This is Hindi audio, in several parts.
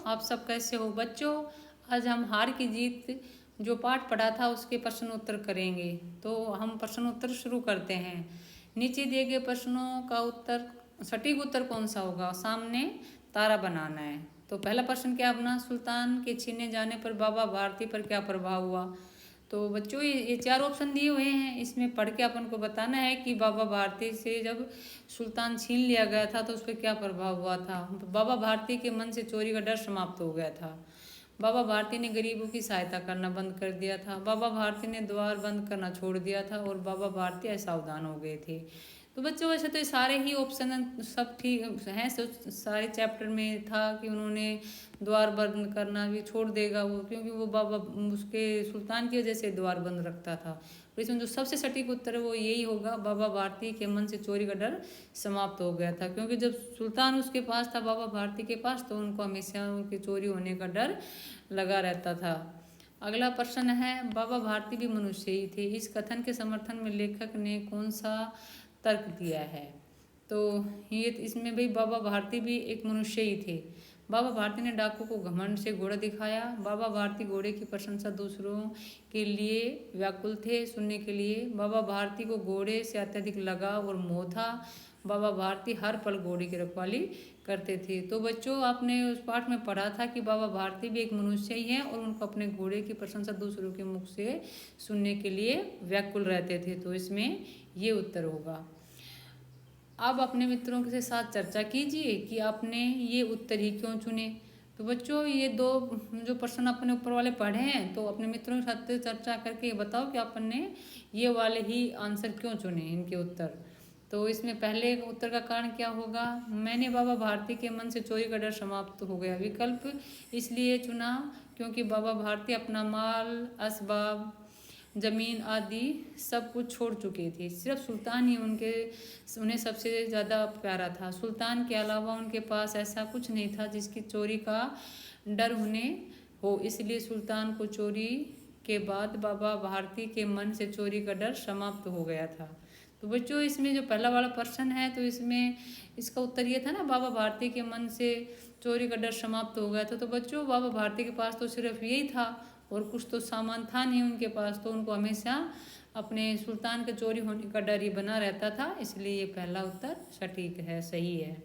आप सब कैसे हो बच्चों। आज हम हार की जीत जो पाठ पढ़ा था उसके प्रश्न उत्तर करेंगे। तो हम प्रश्न उत्तर शुरू करते हैं। नीचे दिए गए प्रश्नों का उत्तर सटीक उत्तर कौन सा होगा। सामने तारा बनाना है। तो पहला प्रश्न क्या अपना, सुल्तान के छीने जाने पर बाबा भारती पर क्या प्रभाव हुआ। तो बच्चों ये चार ऑप्शन दिए हुए हैं, इसमें पढ़ के अपन को बताना है कि बाबा भारती से जब सुल्तान छीन लिया गया था तो उस पर क्या प्रभाव हुआ था। बाबा भारती के मन से चोरी का डर समाप्त हो गया था। बाबा भारती ने गरीबों की सहायता करना बंद कर दिया था। बाबा भारती ने द्वार बंद करना छोड़ दिया था और बाबा भारती असावधान हो गए थे। तो बच्चों वैसे तो ये सारे ही ऑप्शन सब ठीक हैं। सारे चैप्टर में था कि उन्होंने द्वार बंद करना भी छोड़ देगा वो, क्योंकि वो बाबा उसके सुल्तान की वजह से द्वार बंद रखता था। तो इसमें जो सबसे सटीक उत्तर है वो यही होगा, बाबा भारती के मन से चोरी का डर समाप्त हो गया था। क्योंकि जब सुल्तान उसके पास था, बाबा भारती के पास, तो उनको हमेशा उनकी चोरी होने का डर लगा रहता था। अगला प्रश्न है, बाबा भारती भी मनुष्य ही थे, इस कथन के समर्थन में लेखक ने कौन सा तर्क दिया है। तो ये इसमें भाई बाबा भारती भी एक मनुष्य ही थे। बाबा भारती ने डाकू को घमंड से घोड़ा दिखाया। बाबा भारती घोड़े की प्रशंसा दूसरों के लिए व्याकुल थे सुनने के लिए। बाबा भारती को घोड़े से अत्यधिक लगाव और मोह था। बाबा भारती हर पल घोड़े की रखवाली करते थे। तो बच्चों आपने उस पाठ में पढ़ा था कि बाबा भारती भी एक मनुष्य ही हैं और उनको अपने घोड़े की प्रशंसा दूसरों के मुख से सुनने के लिए व्याकुल रहते थे। तो इसमें ये उत्तर होगा। अब अपने मित्रों के साथ चर्चा कीजिए कि आपने ये उत्तर ही क्यों चुने। तो बच्चों ये दो जो प्रश्न अपने ऊपर वाले पढ़े हैं, तो अपने मित्रों के साथ चर्चा करके बताओ कि आपने ये वाले ही आंसर क्यों चुने इनके उत्तर। तो इसमें पहले उत्तर का कारण क्या होगा, मैंने बाबा भारती के मन से चोरी का डर समाप्त हो गया विकल्प इसलिए चुना क्योंकि बाबा भारती अपना माल असबाब जमीन आदि सब कुछ छोड़ चुके थे। सिर्फ सुल्तान ही उन्हें सबसे ज़्यादा प्यारा था। सुल्तान के अलावा उनके पास ऐसा कुछ नहीं था जिसकी चोरी का डर उन्हें हो। इसलिए सुल्तान को चोरी के बाद बाबा भारती के मन से चोरी का डर समाप्त हो गया था। तो बच्चों इसमें जो पहला वाला प्रश्न है, तो इसमें इसका उत्तर ये था ना, बाबा भारती के मन से चोरी का डर समाप्त हो गया था। तो बच्चों बाबा भारती के पास तो सिर्फ यही था और कुछ तो सामान था नहीं उनके पास, तो उनको हमेशा अपने सुल्तान के चोरी होने का डर ही बना रहता था। इसलिए ये पहला उत्तर सटीक है, सही है।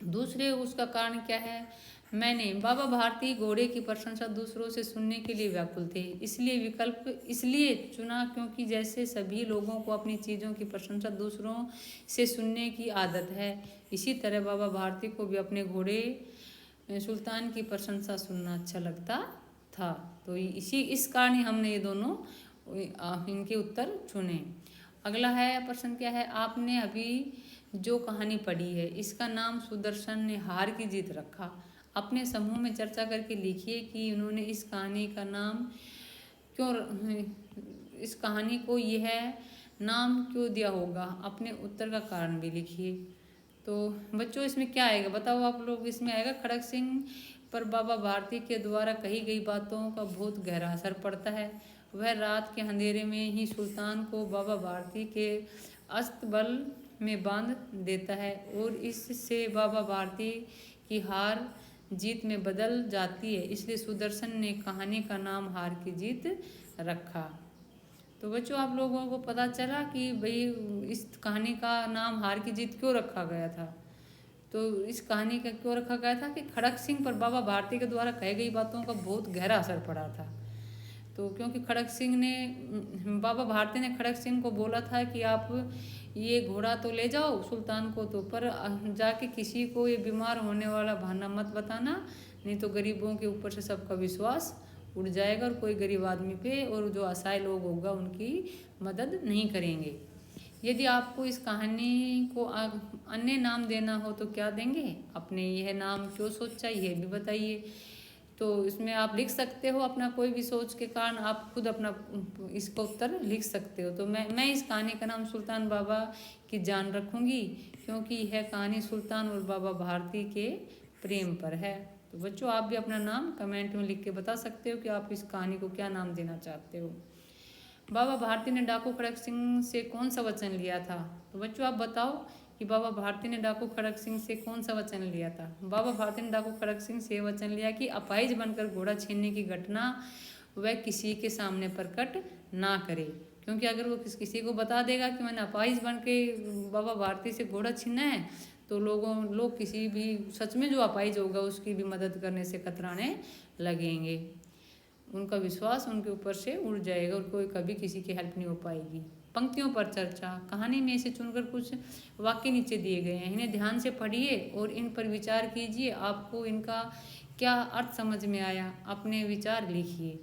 दूसरे उसका कारण क्या है, मैंने बाबा भारती घोड़े की प्रशंसा दूसरों से सुनने के लिए व्याकुल थे, इसलिए विकल्प इसलिए चुना क्योंकि जैसे सभी लोगों को अपनी चीज़ों की प्रशंसा दूसरों से सुनने की आदत है, इसी तरह बाबा भारती को भी अपने घोड़े सुल्तान की प्रशंसा सुनना अच्छा लगता था। तो इस कारण ही हमने ये दोनों इनके उत्तर चुने। अगला है प्रश्न क्या है, आपने अभी जो कहानी पढ़ी है इसका नाम सुदर्शन ने हार की जीत रखा। अपने समूह में चर्चा करके लिखिए कि उन्होंने इस कहानी का नाम क्यों इस कहानी को यह नाम क्यों दिया होगा। अपने उत्तर का कारण भी लिखिए। तो बच्चों इसमें क्या आएगा बताओ आप लोग। इसमें आएगा खड़क सिंह पर बाबा भारती के द्वारा कही गई बातों का बहुत गहरा असर पड़ता है। वह रात के अंधेरे में ही सुल्तान को बाबा भारती के अस्तबल में बांध देता है और इससे बाबा भारती की हार जीत में बदल जाती है। इसलिए सुदर्शन ने कहानी का नाम हार की जीत रखा। तो बच्चों आप लोगों को पता चला कि भाई इस कहानी का नाम हार की जीत क्यों रखा गया था। तो इस कहानी का क्यों रखा गया था कि खड़क सिंह पर बाबा भारती के द्वारा कही गई बातों का बहुत गहरा असर पड़ा था। तो क्योंकि खड़क सिंह ने बाबा भारती ने खड़क सिंह को बोला था कि आप ये घोड़ा तो ले जाओ सुल्तान को, तो पर जाके किसी को ये बीमार होने वाला बहाना मत बताना, नहीं तो गरीबों के ऊपर से सबका विश्वास उड़ जाएगा और कोई गरीब आदमी पे और जो असहाय लोग होगा उनकी मदद नहीं करेंगे। यदि आपको इस कहानी को अन्य नाम देना हो तो क्या देंगे, अपने यह नाम क्यों सोचा ये भी बताइए। तो इसमें आप लिख सकते हो अपना कोई भी सोच के कारण आप खुद अपना इसका उत्तर लिख सकते हो। तो मैं इस कहानी का नाम सुल्तान बाबा की जान रखूँगी क्योंकि यह कहानी सुल्तान और बाबा भारती के प्रेम पर है। तो बच्चों आप भी अपना नाम कमेंट में लिख के बता सकते हो कि आप इस कहानी को क्या नाम देना चाहते हो। बाबा भारती ने डाकू खड़क सिंह से कौन सा वचन लिया था। तो बच्चों आप बताओ कि बाबा भारती ने डाकू खड़क सिंह से कौन सा वचन लिया था। बाबा भारती ने डाकू खड़क सिंह से वचन लिया कि अपाहिज बनकर घोड़ा छीनने की घटना वह किसी के सामने प्रकट ना करे, क्योंकि अगर वो किसी को बता देगा कि मैंने अपाहिज बन के बाबा भारती से घोड़ा छीना है तो लोग किसी भी सच में जो अपाहिज होगा उसकी भी मदद करने से कतराने लगेंगे। उनका विश्वास उनके ऊपर से उड़ जाएगा और कोई कभी किसी की हेल्प नहीं हो पाएगी। पंक्तियों पर चर्चा। कहानी में से चुनकर कुछ वाक्य नीचे दिए गए हैं, इन्हें ध्यान से पढ़िए और इन पर विचार कीजिए। आपको इनका क्या अर्थ समझ में आया, अपने विचार लिखिए।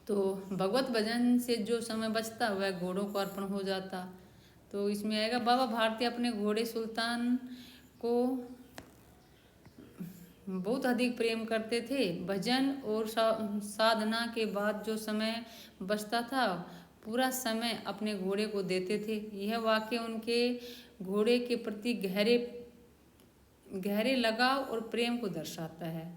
तो भगवत भजन से जो समय बचता वह घोड़ों को अर्पण हो जाता। तो इसमें आएगा बाबा भारती अपने घोड़े सुल्तान को बहुत अधिक प्रेम करते थे। भजन और साधना के बाद जो समय बचता था पूरा समय अपने घोड़े को देते थे। यह वाक्य उनके घोड़े के प्रति गहरे लगाव और प्रेम को दर्शाता है।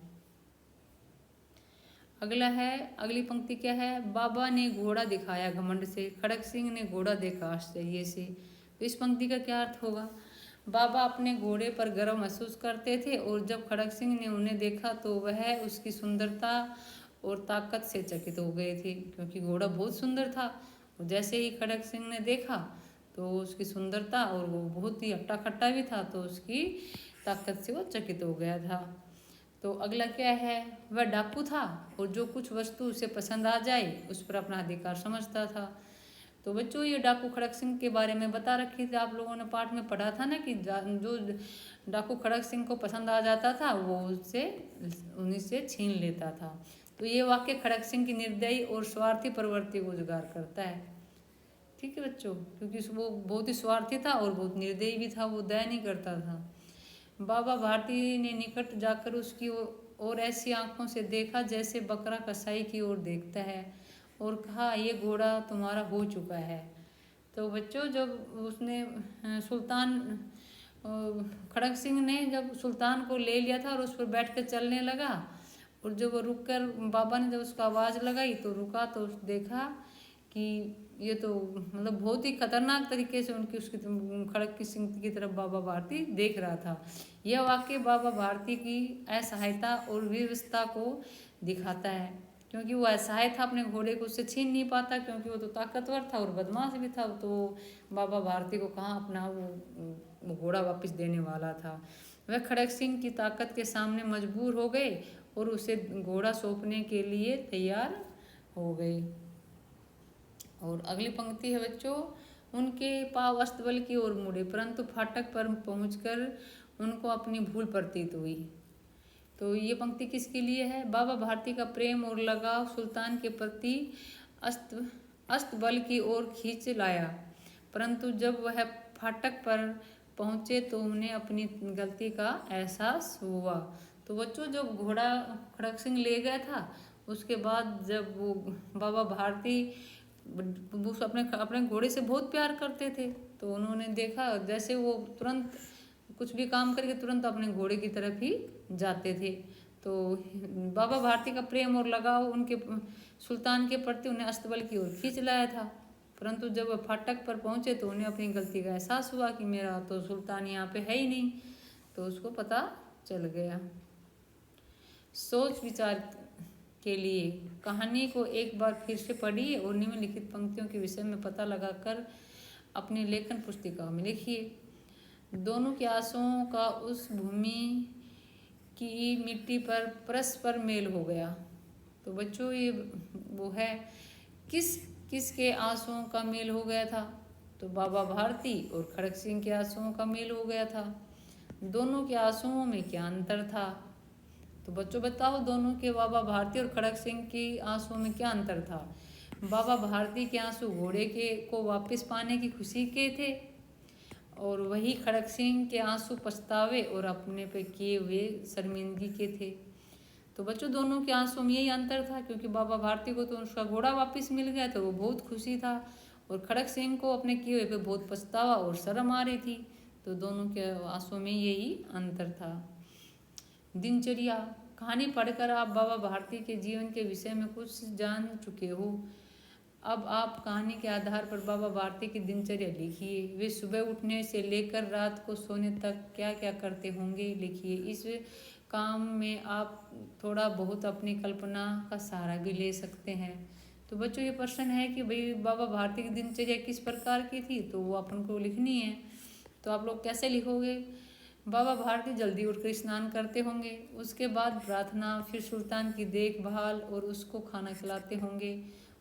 अगली पंक्ति क्या है। बाबा ने घोड़ा दिखाया घमंड से, खड़क सिंह ने घोड़ा देखा आश्चर्य से। तो इस पंक्ति का क्या अर्थ होगा। बाबा अपने घोड़े पर गर्व महसूस करते थे और जब खड़क सिंह ने उन्हें देखा तो वह उसकी सुंदरता और ताकत से चकित हो गए थे, क्योंकि घोड़ा बहुत सुंदर था। और जैसे ही खड़क सिंह ने देखा तो उसकी सुंदरता और वो बहुत ही हट्टा खट्टा भी था तो उसकी ताकत से वो चकित हो गया था। तो अगला क्या है। वह डाकू था और जो कुछ वस्तु उसे पसंद आ जाए उस पर अपना अधिकार समझता था। तो बच्चों ये डाकू खड़क सिंह के बारे में बता रखी थी, आप लोगों ने पाठ में पढ़ा था ना कि जो डाकू खड़क सिंह को पसंद आ जाता था वो उससे उन्हीं से छीन लेता था। तो ये वाक्य खड़क सिंह की निर्दयी और स्वार्थी प्रवृत्ति को उजागर करता है। ठीक है बच्चों, क्योंकि वो बहुत ही स्वार्थी था और बहुत निर्दयी भी था, वो दया नहीं करता था। बाबा भारती ने निकट जाकर उसकी और ऐसी आंखों से देखा जैसे बकरा कसाई की ओर देखता है और कहा ये घोड़ा तुम्हारा हो चुका है। तो बच्चों जब उसने सुल्तान खड़क सिंह ने जब सुल्तान को ले लिया था और उस पर बैठ कर चलने लगा और जब वो रुक कर बाबा ने जब उसको आवाज़ लगाई तो रुका तो देखा कि ये तो मतलब बहुत ही खतरनाक तरीके से उसकी खड़क सिंह की तरफ बाबा भारती देख रहा था। यह वाक्य बाबा भारती की असहायता और विवशता को दिखाता है, क्योंकि वो असहाय था, अपने घोड़े को उससे छीन नहीं पाता क्योंकि वो तो ताकतवर था और बदमाश भी था। तो बाबा भारती को कहाँ अपना वो घोड़ा वापस देने वाला था। वह खड़क सिंह की ताकत के सामने मजबूर हो गए और उसे घोड़ा सौंपने के लिए तैयार हो गए। और अगली पंक्ति है बच्चों। उनके पाँव अस्तबल की ओर मुड़े परंतु फाटक पर पहुंचकर उनको अपनी भूल प्रतीत हुई। तो ये पंक्ति किसके लिए है। बाबा भारती का प्रेम और लगाव सुल्तान के प्रति अस्तबल की ओर खींच लाया, परंतु जब वह फाटक पर पहुंचे तो उन्हें अपनी गलती का एहसास हुआ। तो बच्चों जब घोड़ा खड़क सिंह ले गया था उसके बाद जब वो बाबा भारती वो अपने घोड़े से बहुत प्यार करते थे तो उन्होंने देखा जैसे वो तुरंत कुछ भी काम करके तुरंत अपने घोड़े की तरफ ही जाते थे। तो बाबा भारती का प्रेम और लगाव उनके सुल्तान के प्रति उन्हें अस्तबल की ओर खींच लाया था, परंतु जब वह फाटक पर पहुंचे तो उन्हें अपनी गलती का एहसास हुआ कि मेरा तो सुल्तान यहाँ पे है ही नहीं। तो उसको पता चल गया। सोच विचार के लिए कहानी को एक बार फिर से पढ़िए और निम्नलिखित पंक्तियों के विषय में पता लगाकर अपनी लेखन पुस्तिका में लिखिए। दोनों की आंसुओं का उस भूमि की मिट्टी पर परस्पर मेल हो गया। तो बच्चों ये वो है किसके आंसुओं का मेल हो गया था। तो बाबा भारती और खड़क सिंह के आंसुओं का मेल हो गया था। दोनों के आंसुओं में क्या अंतर था। तो बच्चों बताओ दोनों के बाबा भारती और खड़क सिंह की आंसुओं में क्या अंतर था। बाबा भारती के आंसू घोड़े को वापस पाने की खुशी के थे और वही खड़क सिंह के आंसू पछतावे और अपने पे किए हुए शर्मिंदगी के थे। तो बच्चों दोनों के आंसुओं में यही अंतर था, क्योंकि बाबा भारती को तो उसका घोड़ा वापस मिल गया तो वो बहुत खुशी था और खड़क सिंह को अपने किए हुए पे बहुत पछतावा और शर्म आ रही थी। तो दोनों के आंसुओं में यही अंतर था। दिनचर्या। कहानी पढ़कर आप बाबा भारती के जीवन के विषय में कुछ जान चुके हो। अब आप कहानी के आधार पर बाबा भारती की दिनचर्या लिखिए। वे सुबह उठने से लेकर रात को सोने तक क्या क्या करते होंगे लिखिए। इस काम में आप थोड़ा बहुत अपनी कल्पना का सहारा भी ले सकते हैं। तो बच्चों ये प्रश्न है कि भाई बाबा भारती की दिनचर्या किस प्रकार की थी, तो वो अपन को लिखनी है। तो आप लोग कैसे लिखोगे? बाबा भारती जल्दी उठकर स्नान करते होंगे, उसके बाद प्रार्थना, फिर सुल्तान की देखभाल और उसको खाना खिलाते होंगे।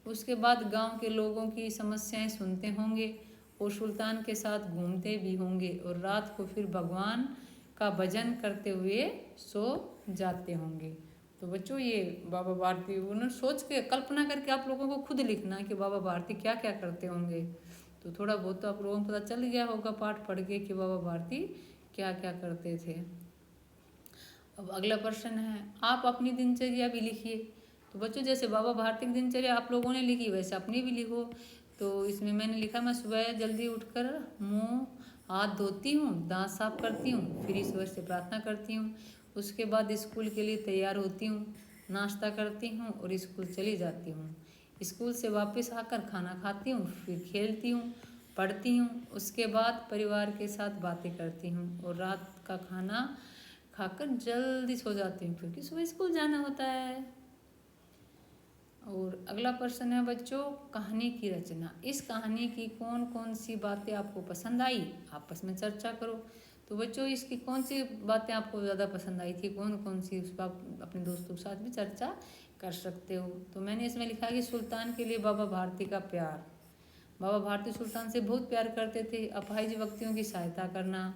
उसके बाद गांव के लोगों की समस्याएं सुनते होंगे और सुल्तान के साथ घूमते भी होंगे और रात को फिर भगवान का भजन करते हुए सो जाते होंगे। तो बच्चों ये बाबा भारती उन्होंने सोच के कल्पना करके आप लोगों को खुद लिखना है कि बाबा भारती क्या क्या करते होंगे। तो थोड़ा बहुत तो आप लोगों को पता चल गया होगा पाठ पढ़ के कि बाबा भारती क्या क्या करते थे। अब अगला प्रश्न है, आप अपनी दिनचर्या भी लिखिए। तो बच्चों जैसे बाबा भारती की दिनचर्या आप लोगों ने लिखी वैसे अपनी भी लिखो। तो इसमें मैंने लिखा, मैं सुबह जल्दी उठकर मुंह हाथ धोती हूँ, दांत साफ करती हूँ, फिर ईश्वर से प्रार्थना करती हूँ। उसके बाद स्कूल के लिए तैयार होती हूँ, नाश्ता करती हूँ और स्कूल चली जाती हूँ। स्कूल से वापस आकर खाना खाती हूँ, फिर खेलती हूँ, पढ़ती हूँ। उसके बाद परिवार के साथ बातें करती हूँ और रात का खाना खाकर जल्दी सो जाती हूँ क्योंकि सुबह स्कूल जाना होता है। और अगला प्रश्न है बच्चों, कहानी की रचना। इस कहानी की कौन कौन सी बातें आपको पसंद आई, आपस में चर्चा करो। तो बच्चों इसकी कौन सी बातें आपको ज़्यादा पसंद आई थी, कौन कौन सी, उस पर आप अपने दोस्तों के साथ भी चर्चा कर सकते हो। तो मैंने इसमें लिखा कि सुल्तान के लिए बाबा भारती का प्यार। बाबा भारती सुल्तान से बहुत प्यार करते थे। अपाहिज व्यक्तियों की सहायता करना।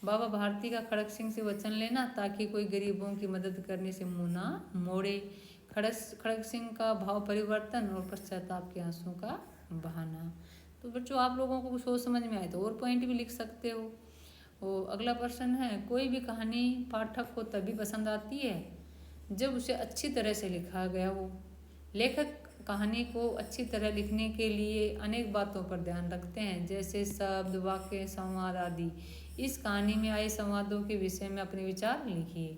बाबा भारती का खड़क सिंह से वचन लेना ताकि कोई गरीबों की मदद करने से मुँह ना मोड़े। खड़क सिंह का भाव परिवर्तन और पश्चाताप के आंसुओं का बहाना। तो बच्चों आप लोगों को सोच समझ में आए तो और पॉइंट भी लिख सकते हो। और अगला प्रश्न है, कोई भी कहानी पाठक को तभी पसंद आती है जब उसे अच्छी तरह से लिखा गया हो। लेखक कहानी को अच्छी तरह लिखने के लिए अनेक बातों पर ध्यान रखते हैं, जैसे शब्द, वाक्य, संवाद आदि। इस कहानी में आए संवादों के विषय में अपने विचार लिखिए।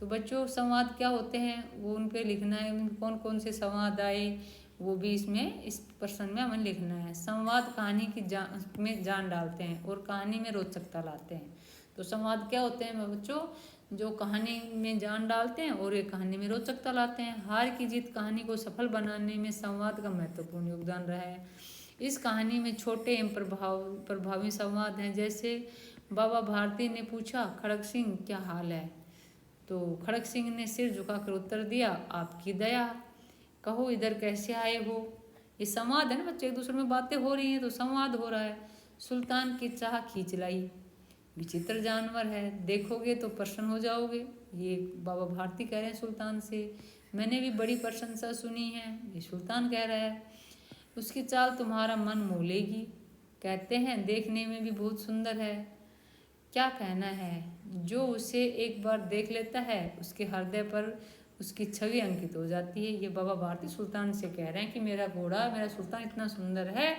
तो बच्चों संवाद क्या होते हैं वो उन पे लिखना है, उनमें कौन कौन से संवाद आए वो भी इसमें इस प्रश्न में हमें लिखना है। संवाद कहानी की में जान डालते हैं और कहानी में रोचकता लाते हैं। तो संवाद क्या होते हैं बच्चों, जो कहानी में जान डालते हैं और ये कहानी में रोचकता लाते हैं। हार की जीत कहानी को सफल बनाने में संवाद का महत्वपूर्ण योगदान रहा है। इस कहानी में छोटे एवं प्रभावी संवाद हैं, जैसे बाबा भारती ने पूछा, खड़क सिंह क्या हाल है? तो खड़क सिंह ने सिर झुकाकर उत्तर दिया, आपकी दया। कहो इधर कैसे आए हो? ये संवाद है ना बच्चे, एक दूसरे में बातें हो रही हैं तो संवाद हो रहा है। सुल्तान की चाह खींच लाई, विचित्र जानवर है, देखोगे तो प्रसन्न हो जाओगे। ये बाबा भारती कह रहे हैं सुल्तान से। मैंने भी बड़ी प्रशंसा सुनी है, ये सुल्तान कह रहा है। उसकी चाल तुम्हारा मन मोह लेगी, कहते हैं देखने में भी बहुत सुंदर है। क्या कहना है, जो उसे एक बार देख लेता है उसके हृदय पर उसकी छवि अंकित हो जाती है। ये बाबा भारती सुल्तान से कह रहे हैं कि मेरा घोड़ा, मेरा सुल्तान इतना सुंदर है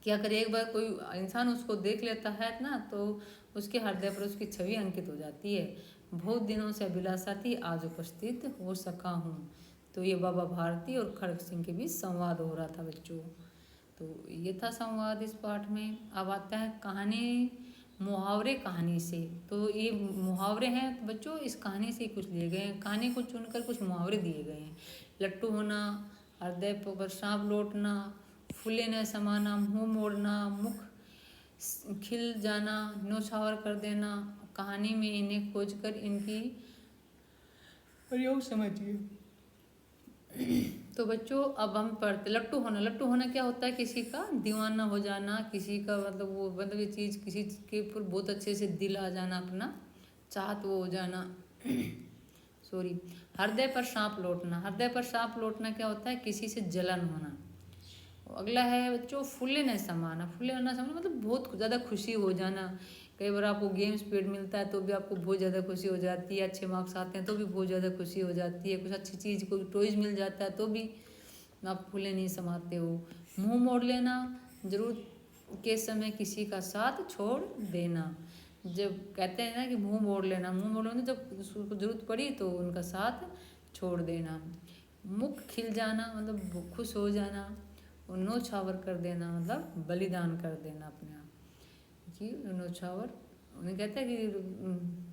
कि अगर एक बार कोई इंसान उसको देख लेता है ना तो उसके हृदय पर उसकी छवि अंकित हो जाती है। बहुत दिनों से अभिलाषा थी, आज उपस्थित हो सका हूँ। तो ये बाबा भारती और खड़क सिंह के बीच संवाद हो रहा था बच्चों। तो ये था संवाद इस पाठ में। अब आता है कहानी मुहावरे कहानी से। तो ये मुहावरे हैं तो बच्चों इस कहानी से कुछ लिए गए हैं, कहानी को चुनकर कुछ मुहावरे दिए गए हैं। लट्टू होना, हृदय पर सांप लौटना, फूले न समाना, मुंह मोड़ना, मुख खिल जाना, न्योछावर कर देना। कहानी में इन्हें खोजकर इनकी प्रयोग समझिए। तो बच्चों अब हम पढ़ते, लट्टू होना। लट्टू होना क्या होता है, किसी का दीवाना हो जाना, किसी का मतलब वो मतलब ये चीज़ किसी के ऊपर बहुत अच्छे से दिल आ जाना, अपना चाहत वो हो जाना। सॉरी। हृदय पर सांप लौटना। हृदय पर सांप लौटना क्या होता है, किसी से जलन होना। अगला है बच्चों फूले न समाना। फूले न समाना मतलब बहुत ज़्यादा खुशी हो जाना। कई बार आपको गेम्स पीरियड मिलता है तो भी आपको बहुत ज़्यादा खुशी हो जाती है, अच्छे मार्क्स आते हैं तो भी बहुत ज़्यादा खुशी हो जाती है, कुछ अच्छी चीज़ कोई टॉयज मिल जाता है तो भी आप फूले नहीं समाते हो। मुंह मोड़ लेना, जरूरत के समय किसी का साथ छोड़ देना। जब कहते हैं ना कि मुंह मोड़ लेना, मुंह मोड़ लेना, जब उसको जरूरत पड़ी तो उनका साथ छोड़ देना। मुख खिल जाना मतलब खुश हो जाना, और नौछावर कर देना मतलब बलिदान कर देना अपने आप कि नौछावर। उन्हें कहते हैं कि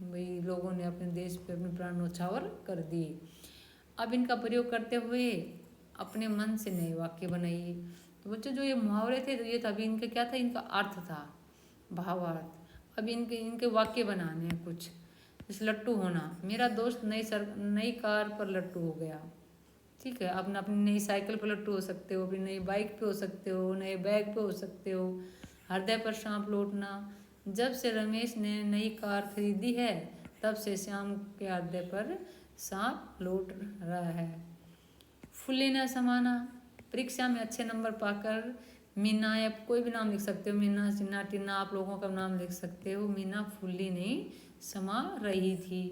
भाई लोगों ने अपने देश पे अपने प्राण नौछावर कर दिए। अब इनका प्रयोग करते हुए अपने मन से नए वाक्य बनाइए। तो बच्चों जो ये मुहावरे थे तो ये था, अभी इनका क्या था, इनका अर्थ था, भावार्थ। अब इनके इनके वाक्य बनाने हैं कुछ। जैसे लट्टू होना, मेरा दोस्त नई कार पर लट्टू हो गया। ठीक है, अपना अपनी नई साइकिल पर लट्टू हो सकते हो, अपनी नई बाइक पे हो सकते हो, नए बैग पे हो सकते हो। हृदय पर सांप लौटना, जब से रमेश ने नई कार खरीदी है तब से श्याम के हृदय पर सांप लौट रहा है। फुल्ली न समाना, परीक्षा में अच्छे नंबर पाकर मीना, या कोई भी नाम लिख सकते हो, मीना चिन्ना टिन्ना आप लोगों का नाम लिख सकते हो। मीना फुल्ली नहीं समा रही थी।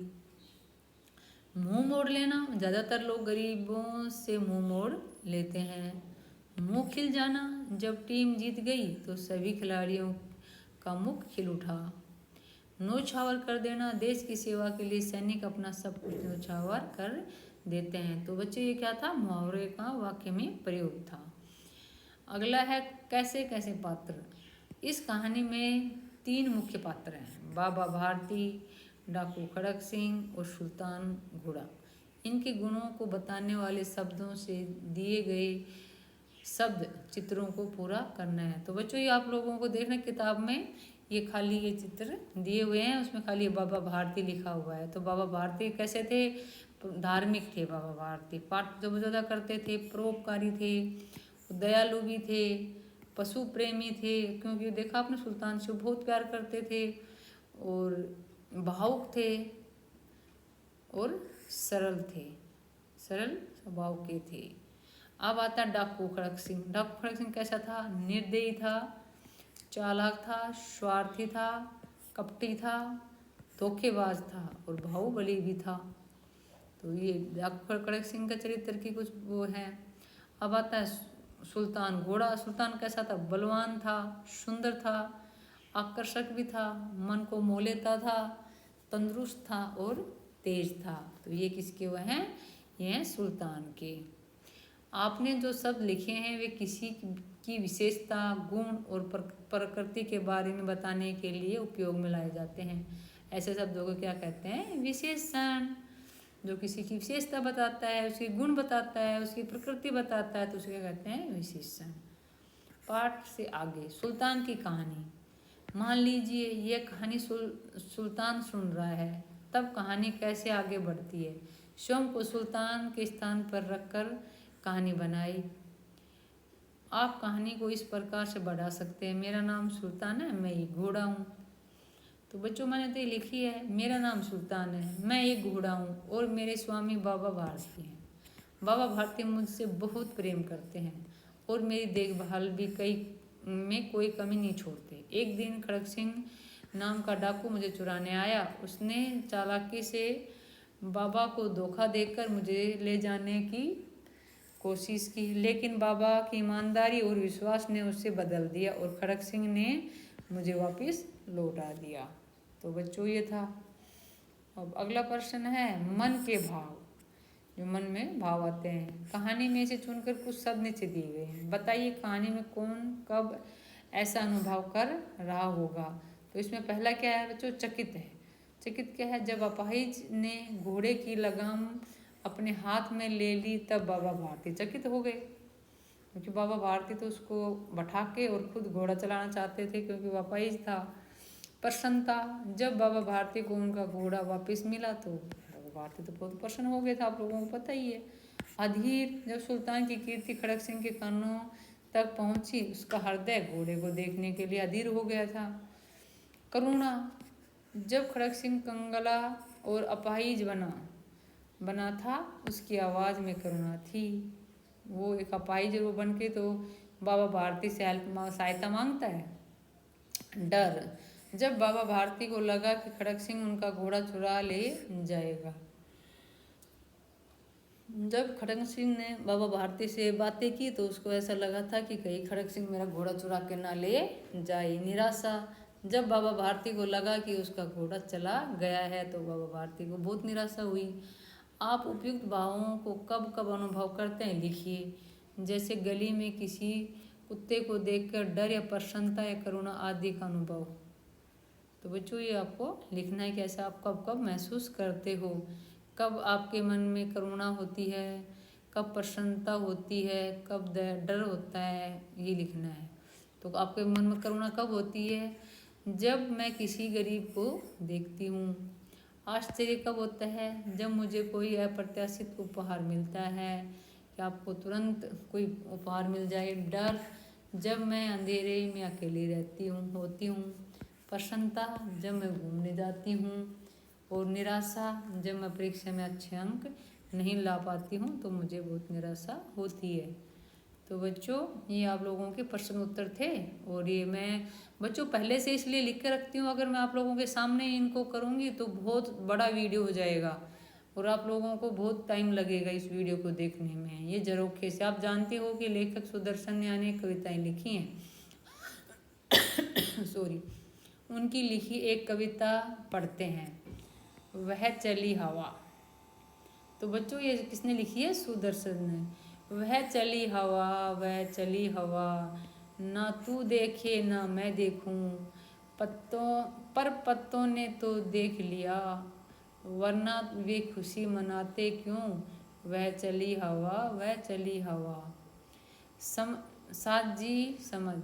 मुंह मोड़ लेना, ज़्यादातर लोग गरीबों से मुंह मोड़ लेते हैं। मुंह खिल जाना, जब टीम जीत गई तो सभी खिलाड़ियों का मुख खिल उठा। न्योछावर कर देना, देश की सेवा के लिए सैनिक अपना सब कुछ न्योछावर कर देते हैं। तो बच्चे ये क्या था, मुहावरे का वाक्य में प्रयोग था। अगला है कैसे कैसे पात्र। इस कहानी में 3 मुख्य पात्र हैं, बाबा भारती, डाकू खड़क सिंह और सुल्तान घोड़ा। इनके गुणों को बताने वाले शब्दों से दिए गए शब्द चित्रों को पूरा करना है। तो बच्चों ये आप लोगों को देखना किताब में ये खाली ये चित्र दिए हुए हैं, उसमें खाली बाबा भारती लिखा हुआ है। तो बाबा भारती कैसे थे, धार्मिक थे बाबा भारती, पाठ जो ज़्यादा करते थे, परोपकारी थे, दयालु भी थे, पशु प्रेमी थे, क्योंकि देखा आपने सुल्तान से बहुत प्यार करते थे, और भावुक थे और सरल थे, सरल स्वभाव के थे। अब आता डाकू खड़क सिंह। डाकू खड़क सिंह कैसा था, निर्दयी था, चालाक था, स्वार्थी था, कपटी था, धोखेबाज था और बाहुबली भी था। तो ये डाकू खड़क सिंह का चरित्र की कुछ वो है। अब आता है सुल्तान घोड़ा। सुल्तान कैसा था, बलवान था, सुंदर था, आकर्षक भी था, मन को मोह लेता था, तंदुरुस्त था और तेज था। तो ये किसके वह हैं, ये हैं सुल्तान के। आपने जो शब्द लिखे हैं वे किसी की विशेषता, गुण और प्रकृति के बारे में बताने के लिए उपयोग में लाए जाते हैं। ऐसे शब्दों को क्या कहते हैं, विशेषण। जो किसी की विशेषता बताता है, उसके गुण बताता है, उसकी प्रकृति बताता है, तो उसे क्या कहते हैं, विशेषण। पाठ से आगे सुल्तान की कहानी। मान लीजिए यह कहानी सुल्तान सुन रहा है, तब कहानी कैसे आगे बढ़ती है। स्वयं को सुल्तान के स्थान पर रखकर कहानी बनाई। आप कहानी को इस प्रकार से बढ़ा सकते हैं, मेरा नाम सुल्तान है, मैं एक घोड़ा हूँ। तो बच्चों मैंने तो ये लिखी है, मेरा नाम सुल्तान है, मैं एक घोड़ा हूँ और मेरे स्वामी बाबा भारती हैं। बाबा भारती मुझसे बहुत प्रेम करते हैं और मेरी देखभाल भी में कोई कमी नहीं छोड़ते। एक दिन खड़क सिंह नाम का डाकू मुझे चुराने आया। उसने चालाकी से बाबा को धोखा देकर मुझे ले जाने की कोशिश की, लेकिन बाबा की ईमानदारी और विश्वास ने उसे बदल दिया और खड़क सिंह ने मुझे वापस लौटा दिया। तो बच्चों ये था। अब अगला प्रश्न है मन के भाव। जो मन में भाव आते हैं, कहानी में से चुनकर कुछ शब्द नीचे दिए गए हैं। बताइए कहानी में कौन कब ऐसा अनुभव कर रहा होगा। तो इसमें पहला क्या है बच्चों, चकित है। चकित क्या है, जब अपाहिज ने घोड़े की लगाम अपने हाथ में ले ली तब बाबा भारती चकित हो गए, क्योंकि बाबा भारती तो उसको बैठा के और खुद घोड़ा चलाना चाहते थे क्योंकि वो अपाहिज था। प्रसन्नता, जब बाबा भारती को उनका घोड़ा वापस मिला तो बाबा भारती तो बहुत प्रसन्न हो गए थे, आप लोगों को पता ही है। अधीर, जब सुल्तान की कीर्ति खड़क सिंह के कानों तक पहुंची, उसका हृदय घोड़े को देखने के लिए अधीर हो गया था। करुणा, जब खड़क सिंह कंगला और अपाहिज बना था, उसकी आवाज़ में करुणा थी। वो एक अपाहिज वो बन के तो बाबा भारती से सहायता मांगता है। डर, जब बाबा भारती को लगा कि खड़क सिंह उनका घोड़ा चुरा ले जाएगा। जब खड़क सिंह ने बाबा भारती से बातें की तो उसको ऐसा लगा था कि कहीं खड़क सिंह मेरा घोड़ा चुरा के ना ले जाए। निराशा, जब बाबा भारती को लगा कि उसका घोड़ा चला गया है तो बाबा भारती को बहुत निराशा हुई। आप उपयुक्त भावों को कब कब अनुभव करते हैं लिखिए। जैसे गली में किसी कुत्ते को देखकर डर या प्रसन्नता या करुणा आदि का अनुभव। तो बच्चों ये आपको लिखना है कि ऐसा आप कब कब महसूस करते हो, कब आपके मन में करुणा होती है, कब प्रसन्नता होती है, कब डर होता है, ये लिखना है। तो आपके मन में करुणा कब होती है? जब मैं किसी गरीब को देखती हूँ। आश्चर्य कब होता है? जब मुझे कोई अप्रत्याशित उपहार मिलता है कि आपको तुरंत कोई उपहार मिल जाए। डर जब मैं अंधेरे में अकेली होती हूँ। प्रसन्नता जब मैं घूमने जाती हूँ। और निराशा जब मैं परीक्षा में अच्छे अंक नहीं ला पाती हूँ तो मुझे बहुत निराशा होती है। तो बच्चों ये आप लोगों के प्रश्न उत्तर थे। और ये मैं बच्चों पहले से इसलिए लिख के रखती हूँ, अगर मैं आप लोगों के सामने इनको करूँगी तो बहुत बड़ा वीडियो हो जाएगा और आप लोगों को बहुत टाइम लगेगा इस वीडियो को देखने में। ये झरोखे से आप जानते हो कि लेखक सुदर्शन ने अनेक कविताएं लिखी हैं। सॉरी, उनकी लिखी एक कविता पढ़ते हैं, वह चली हवा। तो बच्चों ये किसने लिखी है? सुदर्शन ने। वह चली हवा, वह चली हवा, ना तू देखे ना मैं देखूं, पत्तों ने तो देख लिया, वरना वे खुशी मनाते क्यों। वह चली हवा, वह चली हवा। साथ जी समझ।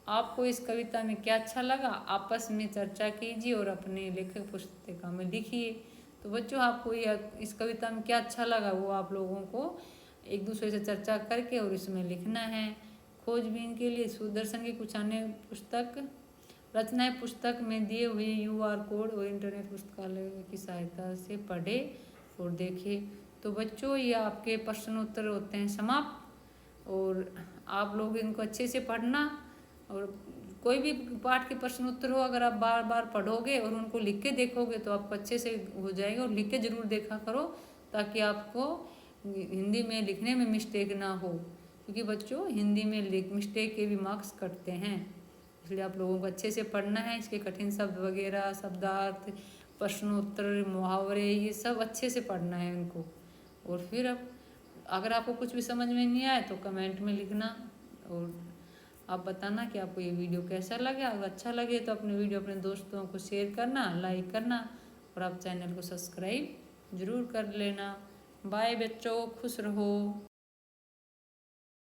आपको इस कविता में क्या अच्छा लगा? आपस में चर्चा कीजिए और अपने लेखक पुस्तिका में लिखिए। तो बच्चों आपको इस कविता में क्या अच्छा लगा वो आप लोगों को एक दूसरे से चर्चा करके और इसमें लिखना है। खोजबीन के लिए सुदर्शन की कुछ अन्य रचनाएं पुस्तक में दिए हुए QR कोड और इंटरनेट पुस्तकालय की सहायता से पढ़े और देखे। तो बच्चों ये आपके प्रश्न उत्तर होते हैं समाप्त। और आप लोग इनको अच्छे से पढ़ना और कोई भी पाठ के प्रश्न उत्तर हो अगर आप बार बार पढ़ोगे और उनको लिख के देखोगे तो आपको अच्छे से हो जाएगा। और लिख के ज़रूर देखा करो ताकि आपको हिंदी में लिखने में मिस्टेक ना हो, क्योंकि बच्चों हिंदी में मिस्टेक के भी मार्क्स कटते हैं। इसलिए आप लोगों को अच्छे से पढ़ना है। इसके कठिन शब्द वगैरह, शब्दार्थ, प्रश्न उत्तर, मुहावरे, ये सब अच्छे से पढ़ना है इनको। और फिर अब अगर आपको कुछ भी समझ में नहीं आए तो कमेंट में लिखना और आप बताना कि आपको ये वीडियो कैसा लगा। अगर अच्छा लगे तो अपने वीडियो अपने दोस्तों को शेयर करना, लाइक करना और आप चैनल को सब्सक्राइब ज़रूर कर लेना। बाय बच्चों, खुश रहो।